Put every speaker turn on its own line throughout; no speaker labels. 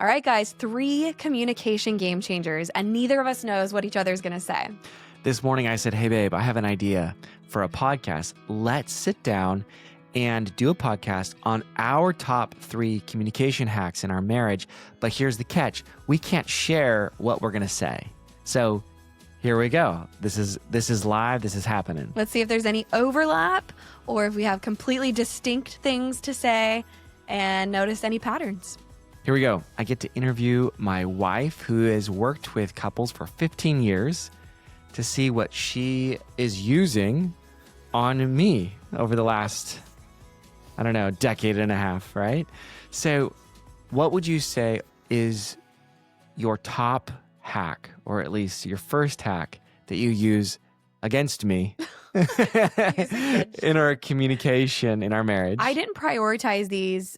All right, guys, 3 communication game changers, and neither of us knows what each other's going to say.
This morning I said, hey, babe, I have an idea for a podcast. Let's sit down and do a podcast on our top 3 communication hacks in our marriage. But here's the catch. We can't share what we're going to say. So here we go. This is live. This is happening.
Let's see if there's any overlap or if we have completely distinct things to say and notice any patterns.
Here we go. I get to interview my wife, who has worked with couples for 15 years, to see what she is using on me over the last, decade and a half, right? So what would you say is your top hack, or at least your first hack that you use against me in our communication, in our marriage?
I didn't prioritize these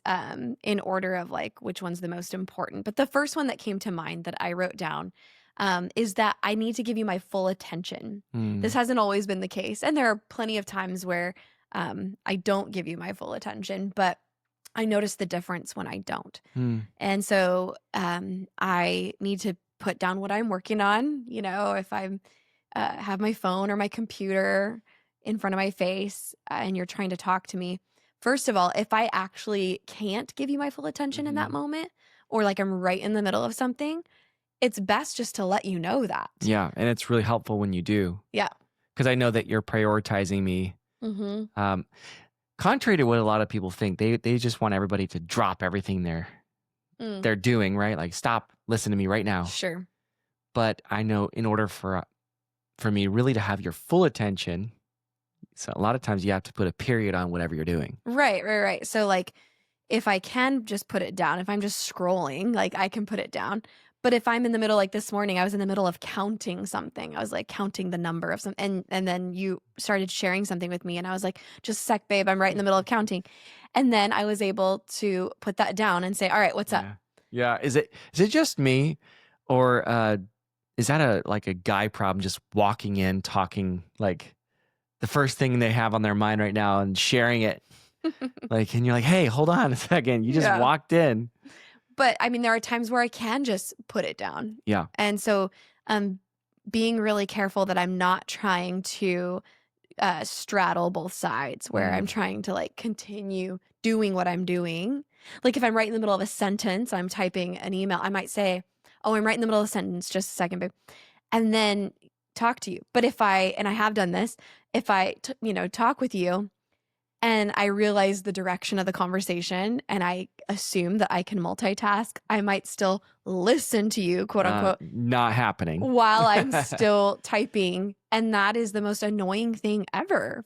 in order of like which one's the most important. But the first one that came to mind that I wrote down is that I need to give you my full attention. This hasn't always been the case. And there are plenty of times where I don't give you my full attention, but I notice the difference when I don't. And so I need to put down what I'm working on. You know, if I'm have my phone or my computer in front of my face and you're trying to talk to me, first of all, if I actually can't give you my full attention in that moment, or like I'm right in the middle of something, it's best just to let you know that.
Yeah, and it's really helpful when you do.
Yeah.
Because I know that you're prioritizing me. Contrary to what a lot of people think, they just want everybody to drop everything they're doing, right? Like, stop, listen to me right now.
Sure.
But I know in order for me really to have your full attention, so a lot of times you have to put a period on whatever you're doing.
Right. So like if I can just put it down, if I'm just scrolling, like I can put it down. But if I'm in the middle, like this morning, I was in the middle of counting something. I was like counting the number of something. And then you started sharing something with me. And I was like, just a sec, babe, I'm right in the middle of counting. And then I was able to put that down and say, all right, what's up?
Yeah. Is it just me, or is that a guy problem, just walking in, talking like the first thing they have on their mind right now and sharing it? Like, and you're like, hey, hold on a second. You just walked in.
But I mean, there are times where I can just put it down.
Yeah.
And so being really careful that I'm not trying to straddle both sides, where I'm trying to like continue doing what I'm doing. Like if I'm right in the middle of a sentence, I'm typing an email, I might say, oh, I'm right in the middle of a sentence, just a second, babe. And then talk to you. But and I have done this, if I talk with you and I realize the direction of the conversation and I assume that I can multitask, I might still listen to you, quote unquote.
Not happening.
While I'm still typing. And that is the most annoying thing ever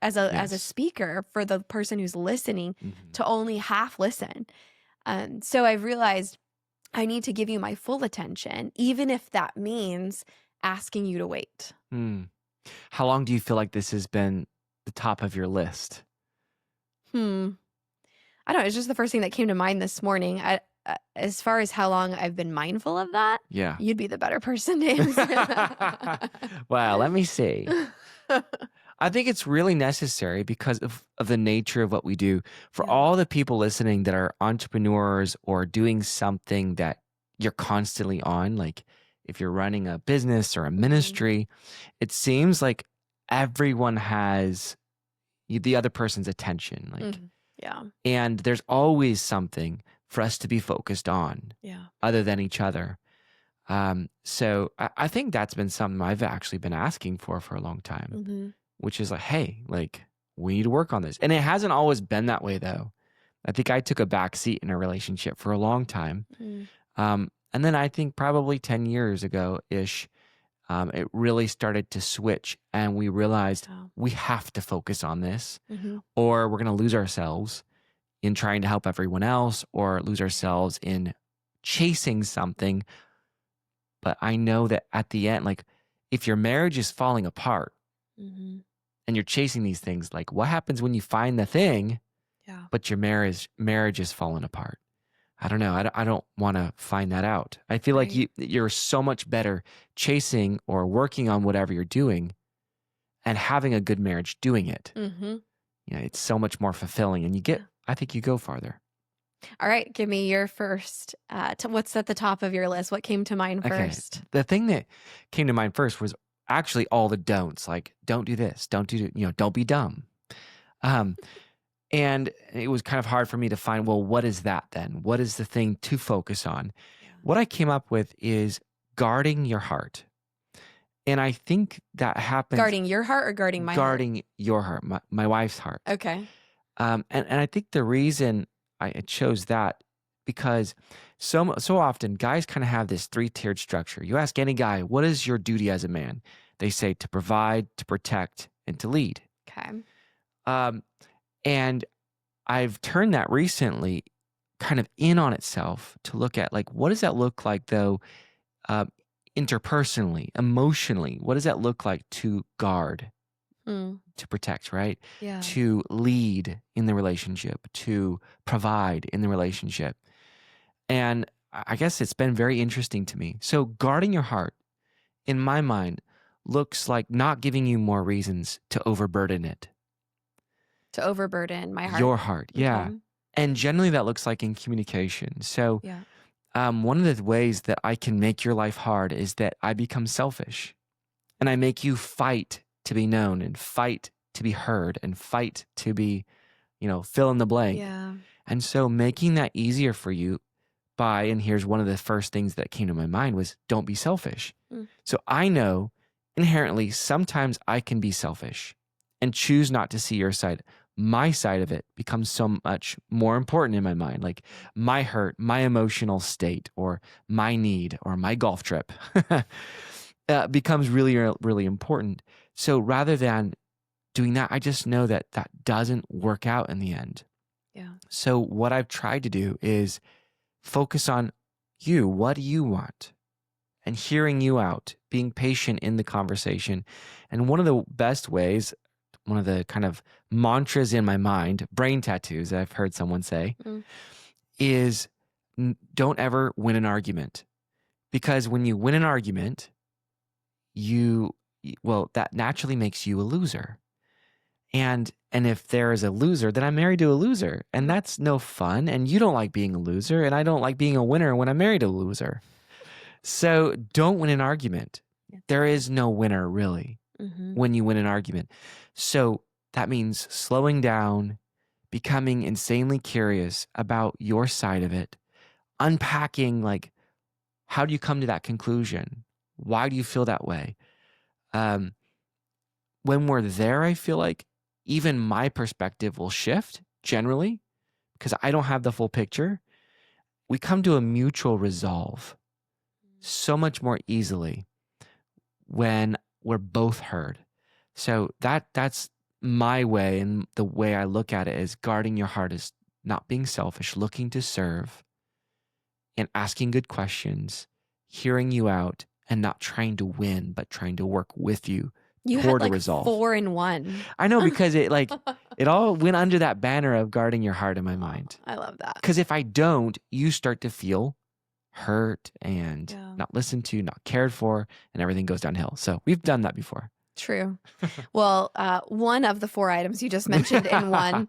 as a speaker, for the person who's listening to only half listen. So I've realized I need to give you my full attention, even if that means asking you to wait.
How long do you feel like this has been the top of your list?
I don't know. It's just the first thing that came to mind this morning. As far as how long I've been mindful of that, you'd be the better person to answer.
Well, let me see. I think it's really necessary because of the nature of what we do. For all the people listening that are entrepreneurs or doing something that you're constantly on, like if you're running a business or a ministry, it seems like everyone has the other person's attention. And there's always something for us to be focused on other than each other. So I think that's been something I've actually been asking for a long time, which is like, hey, like we need to work on this. And it hasn't always been that way though. I think I took a back seat in a relationship for a long time. And then I think probably 10 years ago-ish, it really started to switch, and we realized we have to focus on this or we're going to lose ourselves in trying to help everyone else, or lose ourselves in chasing something. But I know that at the end, like if your marriage is falling apart and you're chasing these things, like what happens when you find the thing, but your marriage is falling apart? I don't know. I don't want to find that out. I feel like you're so much better chasing or working on whatever you're doing and having a good marriage doing it. It's so much more fulfilling, and I think you go farther.
All right, give me your first. What's at the top of your list? What came to mind
Okay.
first?
The thing that came to mind first was actually all the don'ts, like don't do this, don't do, don't be dumb. Um, and it was kind of hard for me to find, well, what is that then? What is the thing to focus on?
Yeah.
What I came up with is guarding your heart. And I think that happens
Guarding your heart or guarding my heart?
guarding your heart, my wife's heart.
Okay.
And I think the reason I chose that because so often guys kind of have this three-tiered structure. You ask any guy, what is your duty as a man? They say to provide, to protect, and to lead.
Okay.
And I've turned that recently kind of in on itself to look at like, what does that look like though, interpersonally, emotionally? What does that look like to guard, to protect, right?
Yeah.
To lead in the relationship, to provide in the relationship. And I guess it's been very interesting to me. So guarding your heart, in my mind, looks like not giving you more reasons to overburden it.
To overburden my heart.
Your heart, yeah.
Okay.
And generally that looks like in communication. So
Yeah.
one of the ways that I can make your life hard is that I become selfish and I make you fight to be known and fight to be heard and fight to be, fill in the blank.
Yeah.
And so making that easier for you and here's one of the first things that came to my mind was don't be selfish. So I know inherently sometimes I can be selfish and choose not to see your side. My side of it becomes so much more important in my mind, like my hurt, my emotional state, or my need, or my golf trip becomes really, really important. So rather than doing that, I just know that that doesn't work out in the end.
Yeah.
So what I've tried to do is focus on you. What do you want? And hearing you out, being patient in the conversation. And one of the best ways, one of the kind of mantras in my mind, brain tattoos, I've heard someone say, is don't ever win an argument. Because when you win an argument, that naturally makes you a loser. And if there is a loser, then I'm married to a loser. And that's no fun. And you don't like being a loser. And I don't like being a winner when I'm married to a loser. So don't win an argument. There is no winner really when you win an argument. So that means slowing down, becoming insanely curious about your side of it, unpacking like, how do you come to that conclusion? Why do you feel that way? When we're there, I feel like even my perspective will shift generally because I don't have the full picture. We come to a mutual resolve so much more easily when we're both heard. So that's my way, and the way I look at it is guarding your heart is not being selfish, looking to serve and asking good questions, hearing you out, and not trying to win, but trying to work with you toward a resolve.
4 in 1.
I know, because it all went under that banner of guarding your heart in my mind.
I love that.
Because if I don't, you start to feel hurt and not listened to, not cared for, and everything goes downhill. So we've done that before.
True. Well, one of the 4 items you just mentioned in one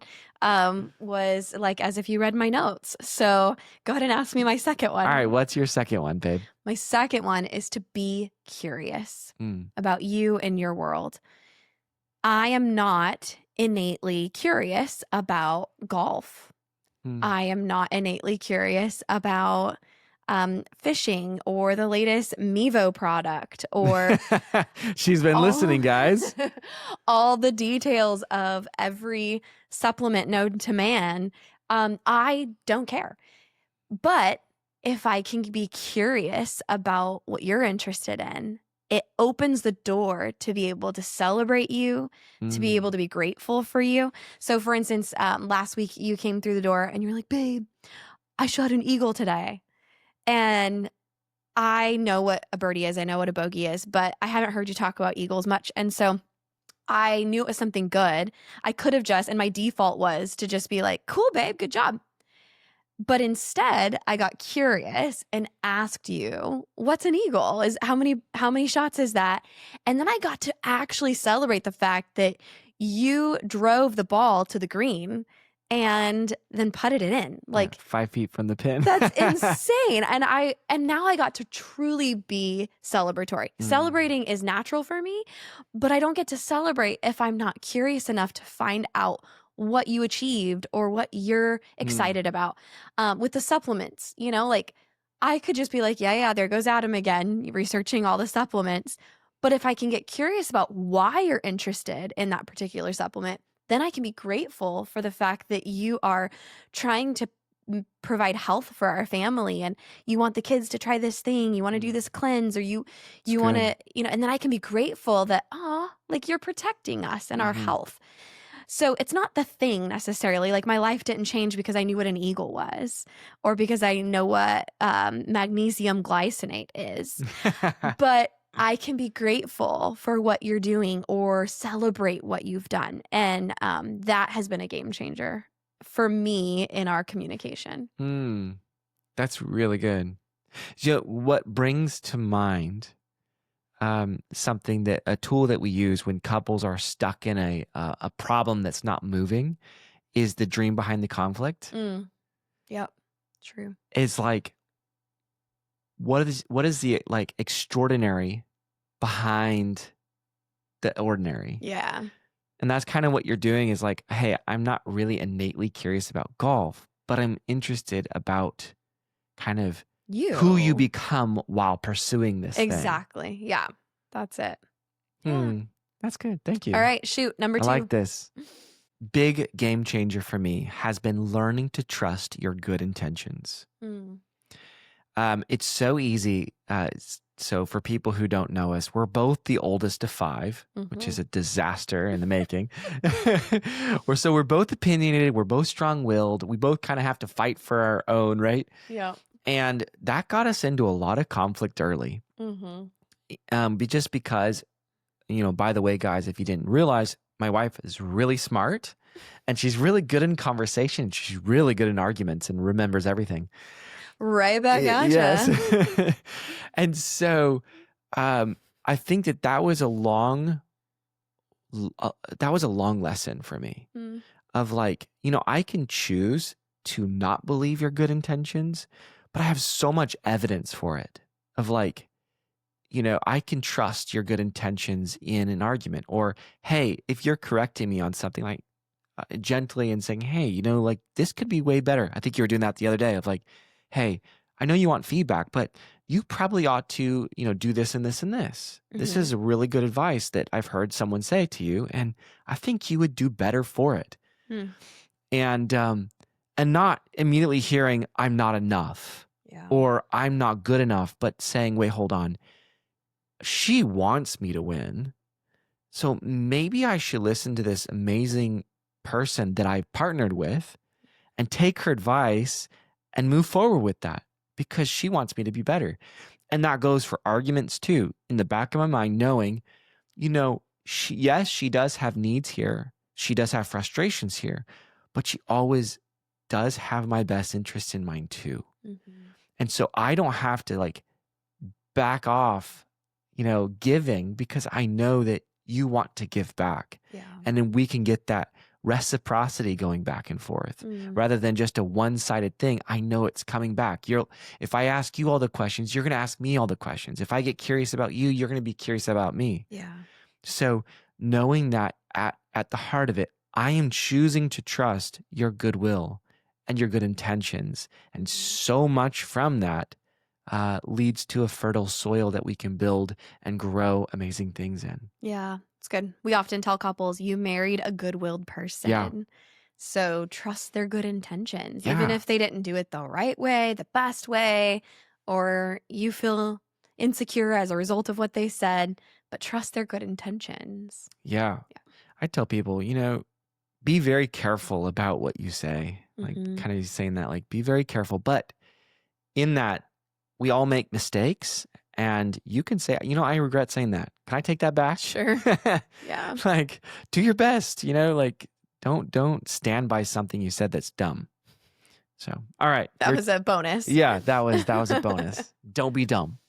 was like as if you read my notes. So go ahead and ask me my second one.
All right. What's your second one, babe?
My second one is to be curious about you and your world. I am not innately curious about golf. I am not innately curious about fishing or the latest Mevo product or
she's been listening, guys.
All the details of every supplement known to man. I don't care. But if I can be curious about what you're interested in, it opens the door to be able to celebrate you, to be able to be grateful for you. So for instance, last week you came through the door and you're like, babe, I shot an eagle today. And I know what a birdie is. I know what a bogey is, but I haven't heard you talk about eagles much. And so I knew it was something good. I could have and my default was to just be like, cool, babe, good job. But instead, I got curious and asked you, what's an eagle? How many shots is that? And then I got to actually celebrate the fact that you drove the ball to the green and then putted it in. Like
5 feet from the pin.
that's insane. And now I got to truly be celebratory. Celebrating is natural for me, but I don't get to celebrate if I'm not curious enough to find out what you achieved or what you're excited about. With the supplements, like I could just be like, yeah, there goes Adam again, researching all the supplements. But if I can get curious about why you're interested in that particular supplement, then I can be grateful for the fact that you are trying to provide health for our family, and you want the kids to try this thing, you want to do this cleanse, or you want to, and then I can be grateful that, like you're protecting us and our health. So it's not the thing necessarily. Like my life didn't change because I knew what an eagle was or because I know what magnesium glycinate is. But I can be grateful for what you're doing or celebrate what you've done. And that has been a game changer for me in our communication.
That's really good. What brings to mind a tool that we use when couples are stuck in a problem that's not moving is the dream behind the conflict.
Yep, true.
It's like, what is the like extraordinary behind the ordinary?
Yeah.
And that's kind of what you're doing is like, hey, I'm not really innately curious about golf, but I'm interested about kind of who you become while pursuing this thing.
Exactly. Yeah, that's it. Yeah.
That's good. Thank you.
All right, shoot, number 2.
I like this. Big game changer for me has been learning to trust your good intentions. It's so easy. So for people who don't know us, we're both the oldest of 5, which is a disaster in the making. We're both opinionated. We're both strong-willed. We both kind of have to fight for our own, right?
Yeah.
And that got us into a lot of conflict early. Just because, by the way, guys, if you didn't realize, my wife is really smart and she's really good in conversation. She's really good in arguments and remembers everything.
Right back at you.
Yes. And so I think that was a long lesson for me of like, I can choose to not believe your good intentions, but I have so much evidence for it of like, I can trust your good intentions in an argument. Or, hey, if you're correcting me on something like gently and saying, hey, like this could be way better. I think you were doing that the other day of like, hey, I know you want feedback, but you probably ought to, do this and this and this. This is a really good advice that I've heard someone say to you, and I think you would do better for it. And not immediately hearing I'm not enough or I'm not good enough, but saying, wait, hold on. She wants me to win. So maybe I should listen to this amazing person that I partnered with and take her advice and move forward with that because she wants me to be better. And that goes for arguments too. In the back of my mind, knowing, she does have needs here. She does have frustrations here, but she always does have my best interest in mind too. And so I don't have to like back off, giving because I know that you want to give back. And then we can get that reciprocity going back and forth rather than just a one-sided thing. I know it's coming back. If I ask you all the questions, you're going to ask me all the questions. If I get curious about you, you're going to be curious about me. So knowing that at the heart of it, I am choosing to trust your goodwill and your good intentions. And so much from that leads to a fertile soil that we can build and grow amazing things in.
Yeah, it's good. We often tell couples, you married a good-willed person. So trust their good intentions, even if they didn't do it the right way, the best way, or you feel insecure as a result of what they said, but trust their good intentions.
I tell people, be very careful about what you say. Like kind of saying that, like, be very careful. But in that, we all make mistakes, and you can say, I regret saying that. Can I take that back?
Sure. Yeah.
Like, do your best, like, don't stand by something you said that's dumb. So, all right.
That was a bonus.
Yeah, that was a bonus. Don't be dumb.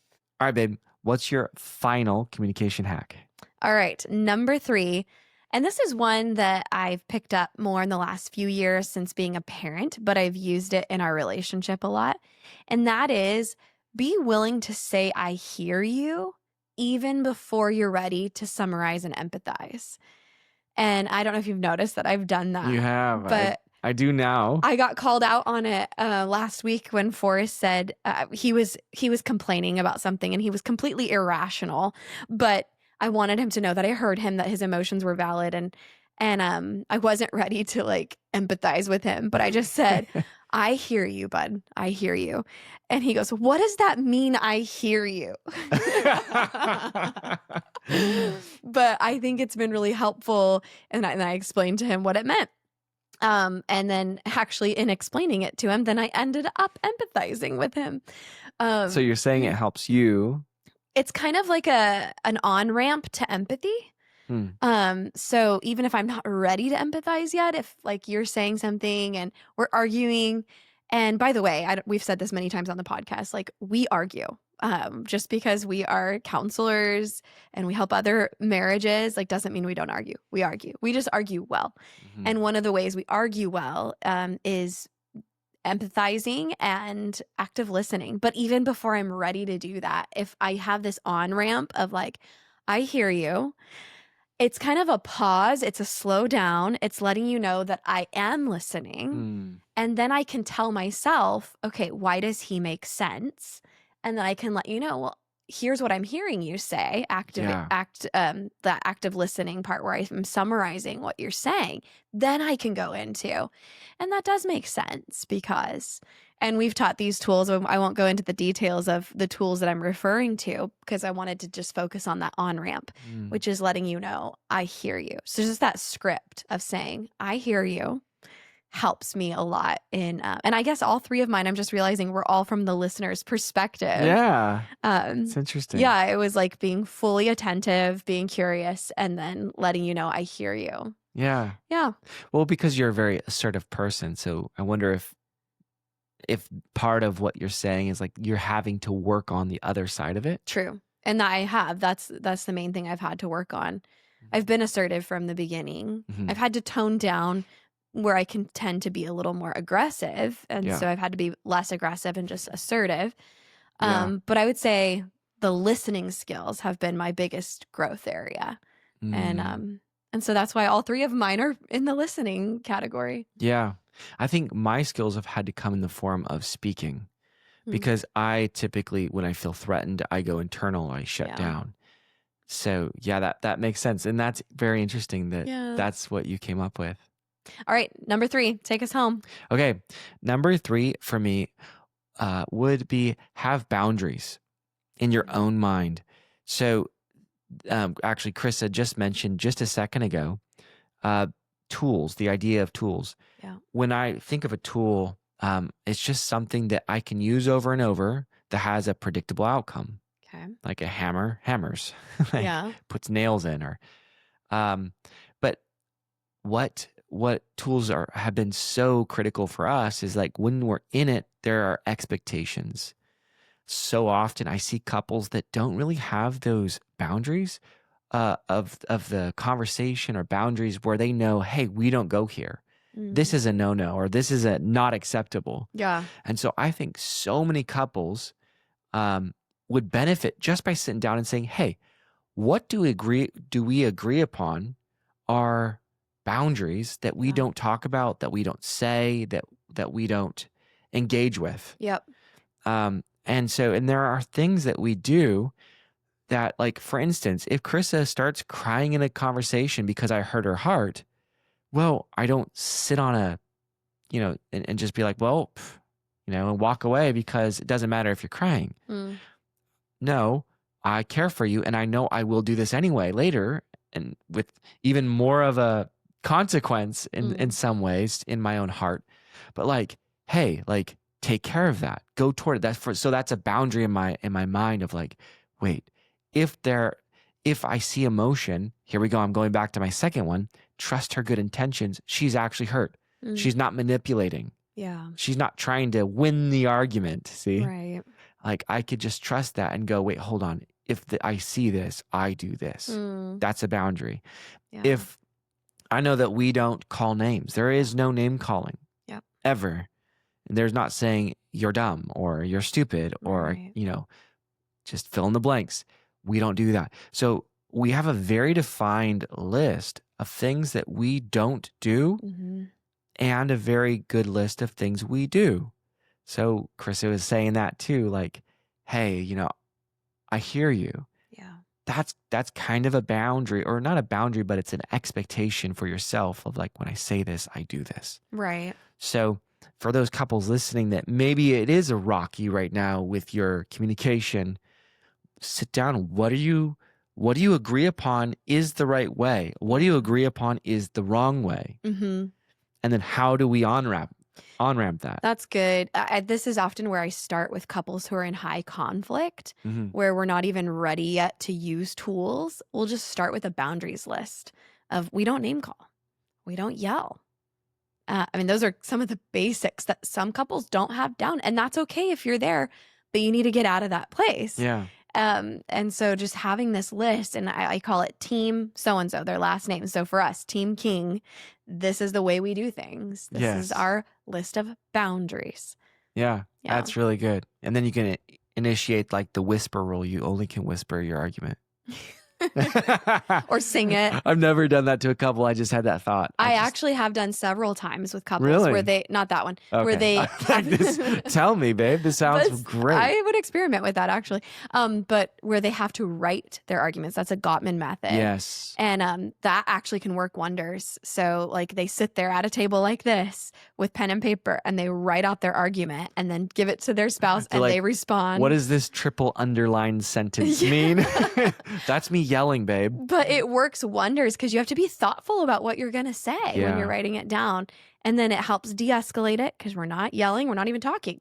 All right, babe. What's your final communication hack?
All right. Number 3, And this is one that I've picked up more in the last few years since being a parent, but I've used it in our relationship a lot. And that is be willing to say, I hear you, even before you're ready to summarize and empathize. And I don't know if you've noticed that I've done that.
You have.
But
I do now.
I got called out on it last week when Forrest said he was complaining about something and he was completely irrational, but I wanted him to know that I heard him, that his emotions were valid, and I wasn't ready to like empathize with him, but I just said, I hear you, bud. I hear you. And he goes, what does that mean? I hear you. But I think it's been really helpful. And I explained to him what it meant. And then actually in explaining it to him, then I ended up empathizing with him.
So you're saying it helps you.
It's kind of like an on-ramp to empathy. So even if I'm not ready to empathize yet, if like you're saying something and we're arguing, and by the way, we've said this many times on the podcast, like we argue. Just because we are counselors and we help other marriages, like doesn't mean we don't argue. We argue. We just argue well.
Mm-hmm.
And one of the ways we argue well is empathizing and active listening. But even before I'm ready to do that, if I have this on-ramp of like, I hear you, it's kind of a pause. It's a slow down. It's letting you know that I am listening. And then I can tell myself, okay, why does he make sense? And then I can let you know, well, here's what I'm hearing you say, the active listening part where I'm summarizing what you're saying. Then I can go into, and that does make sense because, and we've taught these tools. I won't go into the details of the tools that I'm referring to because I wanted to just focus on that on-ramp, which is letting you know, I hear you. So just that script of saying, I hear you, helps me a lot in, and I guess all three of mine, I'm just realizing we're all from the listener's perspective.
Yeah. It's interesting.
Yeah. It was like being fully attentive, being curious, and then letting you know, I hear you.
Yeah.
Yeah.
Well, because you're a very assertive person. So I wonder if part of what you're saying is like you're having to work on the other side of it.
True. And I have. That's the main thing I've had to work on. I've been assertive from the beginning. I've had to tone down where I can tend to be a little more aggressive. And so I've had to be less aggressive and just assertive. But I would say the listening skills have been my biggest growth area. And so that's why all three of mine are in the listening category.
Yeah. I think my skills have had to come in the form of speaking because I typically, when I feel threatened, I go internal, I shut down. So yeah, that makes sense. And that's very interesting that that's what you came up with.
All right. Number 3, take us home.
Okay. Number 3 for me would be have boundaries in your own mind. So actually, Karissa just mentioned just a second ago, tools, the idea of tools.
Yeah.
When I think of a tool, it's just something that I can use over and over that has a predictable outcome.
Okay.
Like a hammer hammers, like puts nails in, or but what tools have been so critical for us is like when we're in it, there are expectations. So often I see couples that don't really have those boundaries of the conversation or boundaries where they know, hey, we don't go here. This is a no-no, or this is a not acceptable.
Yeah.
And so I think so many couples would benefit just by sitting down and saying, hey, what do we agree upon are boundaries that we don't talk about, that we don't say, that we don't engage with.
Yep.
And there are things that we do that, like, for instance, if Karissa starts crying in a conversation because I hurt her heart, well, I don't sit on and just be like, well, and walk away because it doesn't matter if you're crying. No, I care for you, and I know I will do this anyway later, and with even more of a consequence in some ways in my own heart. But like, hey, like, take care of that. Go toward it. So that's a boundary in my mind of like, wait, if I see emotion, here we go. I'm going back to my second one. Trust her good intentions. She's actually hurt. She's not manipulating.
Yeah.
She's not trying to win the argument. See?
Right.
Like, I could just trust that and go, wait, hold on. If I see this, I do this. That's a boundary.
Yeah.
If I know that we don't call names. There is no name calling.
Yep.
Ever. There's not saying you're dumb or you're stupid or,
Right.
just fill in the blanks. We don't do that. So we have a very defined list of things that we don't do
Mm-hmm.
and a very good list of things we do. So Karissa was saying that too, like, hey, I hear you.
Yeah.
That's kind of a boundary, or not a boundary, but it's an expectation for yourself of like, when I say this, I do this.
Right.
So for those couples listening that maybe it is a rocky right now with your communication, sit down. What do you agree upon is the right way? What do you agree upon is the wrong way?
Mm-hmm.
And then how do we on-ramp that?
That's good. This is often where I start with couples who are in high conflict,
Mm-hmm.
where we're not even ready yet to use tools. We'll just start with a boundaries list of we don't name call, we don't yell. Those are some of the basics that some couples don't have down, and that's okay if you're there, but you need to get out of that place.
Yeah.
And so just having this list, and I call it team so-and-so, their last name. So for us, Team King, this is the way we do things. This is
Yes.
our list of boundaries.
Yeah,
Yeah.
that's really good. And then you can initiate like the whisper rule. You only can whisper your argument.
Or sing it.
I've never done that to a couple. I just had that thought.
I actually have done several times with couples
Really?
where they, not that one, where
Okay.
they
Tell me, babe. This sounds great.
I would experiment with that actually. But where they have to write their arguments. That's a Gottman method.
Yes.
And that actually can work wonders. So like they sit there at a table like this with pen and paper and they write out their argument and then give it to their spouse and they respond.
What does this triple underlined sentence mean? That's me yelling, babe.
But it works wonders because you have to be thoughtful about what you're going to say when you're writing it down. And then it helps de-escalate it because we're not yelling. We're not even talking.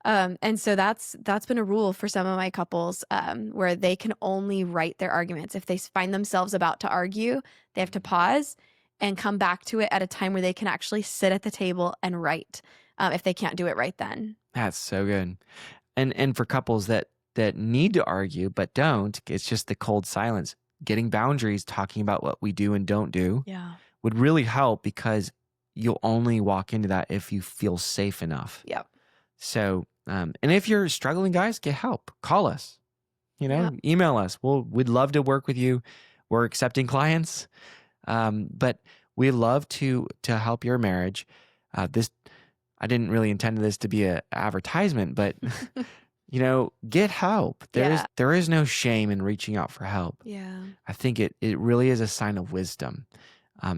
And so that's been a rule for some of my couples where they can only write their arguments. If they find themselves about to argue, they have to pause and come back to it at a time where they can actually sit at the table and write if they can't do it right then.
That's so good. And for couples that need to argue but don't, it's just the cold silence. Getting boundaries, talking about what we do and don't do would really help because you'll only walk into that if you feel safe enough.
Yep.
So, and if you're struggling, guys, get help. Call us, email us. We'd love to work with you. We're accepting clients. But we love to help your marriage. I didn't really intend this to be an advertisement, but get help. There is no shame in reaching out for help.
Yeah.
I think it really is a sign of wisdom.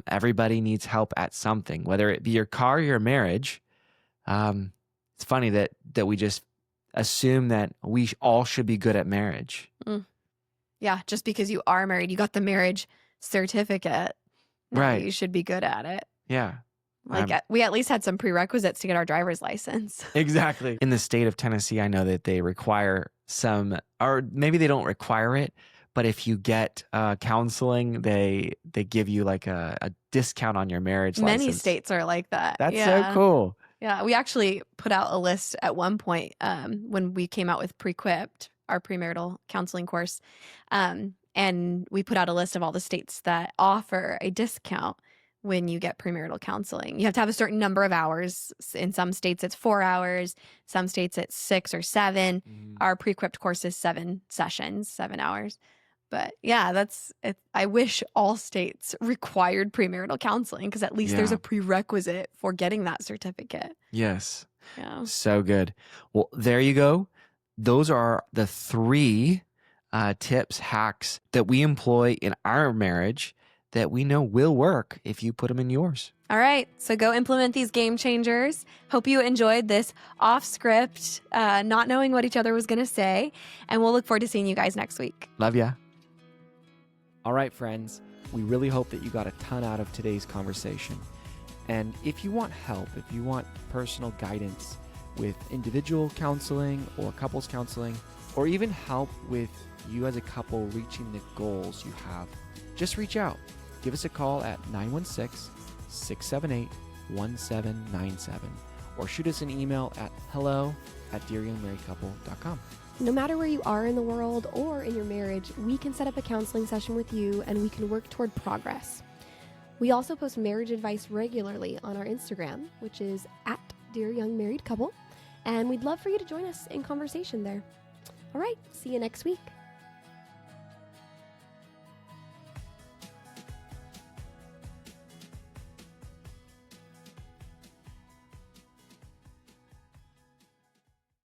Everybody needs help at something, whether it be your car or your marriage. It's funny that we just assume that we all should be good at marriage.
Yeah, just because you are married, you got the marriage certificate.
Right.
You should be good at it.
Yeah.
We at least had some prerequisites to get our driver's license.
Exactly. In the state of Tennessee, I know that they require some, or maybe they don't require it, but if you get counseling, they give you like a discount on your marriage license.
Many states are like that.
That's so cool.
Yeah, we actually put out a list at one point when we came out with Prequipped, our premarital counseling course, and we put out a list of all the states that offer a discount when you get premarital counseling. You have to have a certain number of hours. In some states, it's 4 hours. Some states, it's 6 or 7. Our Prequipped course is 7 sessions, 7 hours. But yeah, that's it. I wish all states required premarital counseling because at least there's a prerequisite for getting that certificate.
Yes.
Yeah.
So good. Well, there you go. Those are the 3 tips, hacks that we employ in our marriage that we know will work if you put them in yours.
All right. So go implement these game changers. Hope you enjoyed this off script, not knowing what each other was going to say. And we'll look forward to seeing you guys next week.
Love ya.
All right, friends. We really hope that you got a ton out of today's conversation. And if you want help, if you want personal guidance with individual counseling or couples counseling, or even help with you as a couple reaching the goals you have, just reach out. Give us a call at 916-678-1797 or shoot us an email at hello@dearyoungmarriedcouple.com.
No matter where you are in the world or in your marriage, we can set up a counseling session with you and we can work toward progress. We also post marriage advice regularly on our Instagram, which is @DearYoungMarriedCouple, and we'd love for you to join us in conversation there. All right, see you next week.